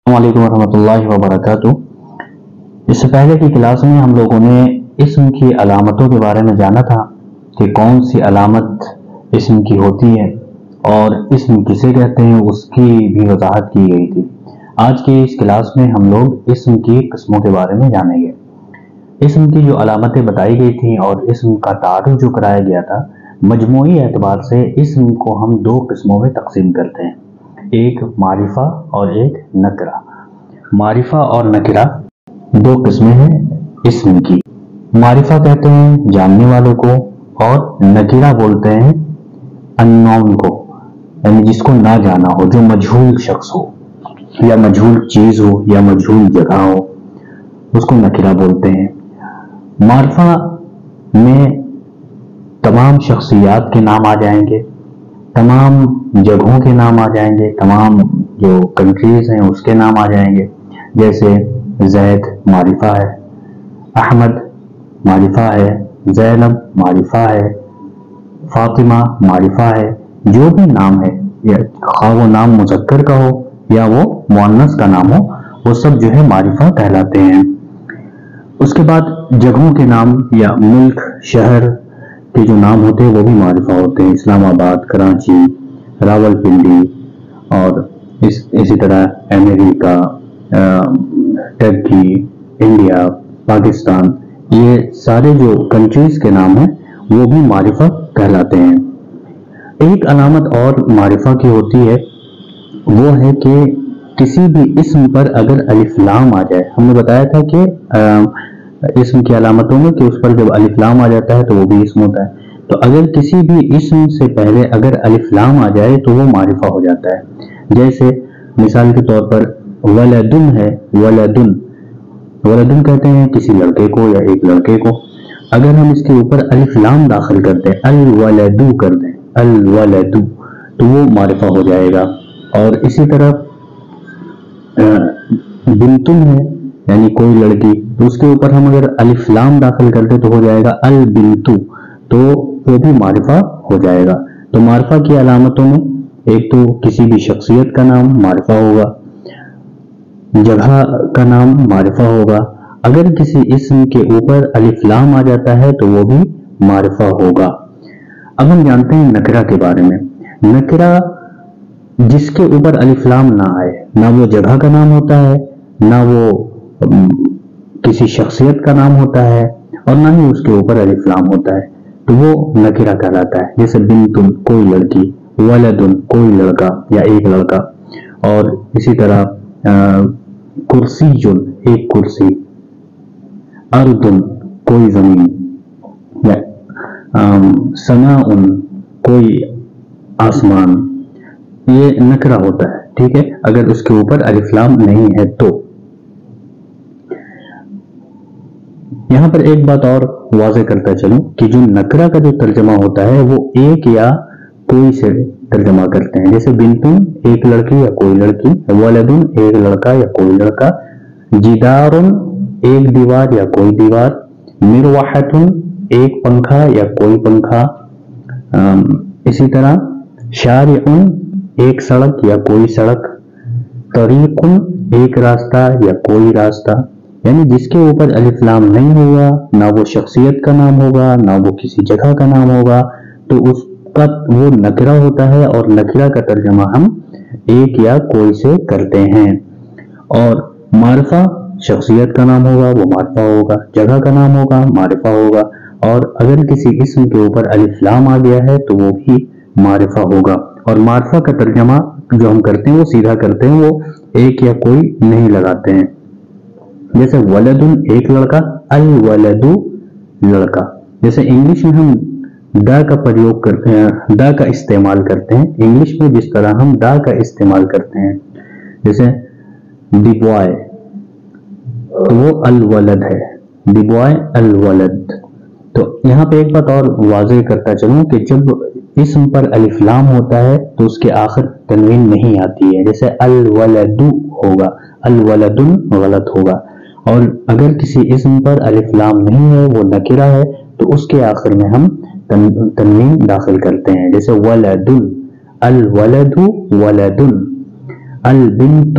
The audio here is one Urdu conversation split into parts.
السلام علیکم ورحمۃ اللہ وبرکاتہ۔ اس سے پہلے کی کلاس میں ہم لوگوں نے اسم کی علامتوں کے بارے میں جانا تھا کہ کون سی علامت اسم کی ہوتی ہے اور اسم کسے کہتے ہیں، اس کی بھی وضاحت کی گئی تھی۔ آج کی اس کلاس میں ہم لوگ اسم کی قسموں کے بارے میں جانیں گے۔ اسم کی جو علامتیں بتائی گئی تھیں اور اسم کا تعارف جو کرایا گیا تھا، مجموعی اعتبار سے اسم کو ہم دو قسموں میں تقسیم کرتے ہیں، ایک معرفہ اور ایک نکرہ۔ معرفہ اور نکرہ دو قسمیں ہیں اسم کی۔ معرفہ کہتے ہیں جاننے والوں کو اور نکرہ بولتے ہیں اننون کو، یعنی جس کو نہ جانا ہو، جو مجہول شخص ہو یا مجہول چیز ہو یا مجہول جگہ ہو، اس کو نکرہ بولتے ہیں۔ معرفہ میں تمام شخصیات کے نام آ جائیں گے، تمام جگہوں کے نام آ جائیں گے، تمام جو کنٹریز ہیں اس کے نام آ جائیں گے، جیسے زید معرفہ ہے، احمد معرفہ ہے، زینب معرفہ ہے، فاطمہ معرفہ ہے۔ جو بھی نام ہے، خواہ وہ نام مذکر کا ہو یا وہ مؤنث کا نام ہو، وہ سب جو ہے معرفہ کہلاتے ہیں۔ اس کے بعد جگہوں کے نام یا ملک شہر کے جو نام ہوتے ہیں وہ بھی معرفہ ہوتے ہیں، اسلام آباد، کراچی، راول پنڈی، اور اسی طرح امریکہ، ترکی، انڈیا، پاکستان، یہ سارے جو کنٹریز کے نام ہیں وہ بھی معرفہ کہلاتے ہیں۔ ایک علامت اور معرفہ کی ہوتی ہے، وہ ہے کہ کسی بھی اسم پر اگر الف لام آ جائے۔ ہم نے بتایا تھا کہ اسم کی علامتوں میں کہ اس پر جب الف لام آ جاتا ہے تو وہ بھی اسم ہوتا ہے، تو اگر کسی بھی اسم سے پہلے اگر الف لام آ جائے تو وہ معرفہ ہو جاتا ہے۔ جیسے مثال کے طور پر ولدن ہے، ولدن کہتے ہیں کسی لڑکے کو یا ایک لڑکے کو۔ اگر ہم اس کے اوپر الف لام داخل کر دیں، الولدو کر دیں، الولدو، تو وہ معرفہ ہو جائے گا۔ اور اسی طرح بنتن ہے، یعنی کوئی لڑکی، اس کے اوپر ہم اگر الف لام داخل کر دیں تو ہو جائے گا البنتو، تو وہ بھی معرفہ ہو جائے گا۔ تو معرفہ کی علامتوں میں ایک تو کسی بھی شخصیت کا نام معرفہ ہوگا، جگہ کا نام معرفہ ہوگا، اگر کسی اسم کے اوپر الف لام آ جاتا ہے تو وہ بھی معرفہ ہوگا۔ اب ہم جانتے ہیں نکرہ کے بارے میں۔ نکرہ جس کے اوپر الف لام نہ آئے، نہ وہ جگہ کا نام ہوتا ہے، نہ وہ کسی شخصیت کا نام ہوتا ہے، اور نہ ہی اس کے اوپر الف لام ہوتا ہے، تو وہ نکرہ کہلاتا ہے۔ جیسے بنتن کوئی لڑکی، ولدن کوئی لڑکا یا ایک لڑکا، اور اسی طرح کرسیٌ ایک کرسی، ارضٌ کوئی زمین، یا سماء کوئی آسمان، یہ نکرہ ہوتا ہے، ٹھیک ہے، اگر اس کے اوپر الف لام نہیں ہے تو۔ یہاں پر ایک بات اور واضح کرتا چلوں کہ جو نکرہ کا جو ترجمہ ہوتا ہے وہ ایک یا کوئی سے ترجمہ کرتے ہیں۔ جیسے بنتن ایک لڑکی یا کوئی لڑکی، ولدن ایک لڑکا یا کوئی لڑکا، جدارن ایک دیوار یا کوئی دیوار، مروحتن ایک پنکھا یا کوئی پنکھا، اسی طرح شارعن ایک سڑک یا کوئی سڑک، طریقن ایک راستہ یا کوئی راستہ۔ یعنی جس کے اوپر الف لام نہیں ہوگا، نہ وہ شخصیت کا نام ہوگا، نہ وہ کسی جگہ کا نام ہوگا، تو اس کا وہ نکرہ ہوتا ہے، اور نکرہ کا ترجمہ ہم ایک یا کوئی سے کرتے ہیں۔ اور معرفہ شخصیت کا نام ہوگا وہ معرفہ ہوگا، جگہ کا نام ہوگا معرفہ ہوگا، اور اگر کسی اسم کے اوپر الف لام آ گیا ہے تو وہ بھی معرفہ ہوگا۔ اور معرفہ کا ترجمہ جو ہم کرتے ہیں وہ سیدھا کرتے ہیں، وہ ایک یا کوئی نہیں لگاتے ہیں۔ جیسے ولدن ایک لڑکا، الولدو لڑکا۔ جیسے انگلش میں ہم دا کا پریوگ کرتے ہیں، دا کا استعمال کرتے ہیں، انگلش میں جس طرح ہم دا کا استعمال کرتے ہیں، جیسے دی بوائے، تو وہ الولد ہے، دی بوائے الولد۔ تو یہاں پہ ایک بات اور واضح کرتا چلوں کہ جب اسم پر الف لام ہوتا ہے تو اس کے آخر تنوین نہیں آتی ہے، جیسے الولدو ہوگا، الولدن غلط ہوگا۔ اور اگر کسی اسم پر الف لام نہیں ہے، وہ نکرہ ہے، تو اس کے آخر میں ہم تنوین داخل کرتے ہیں، جیسے ولدن، الولد ولدن، البنت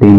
3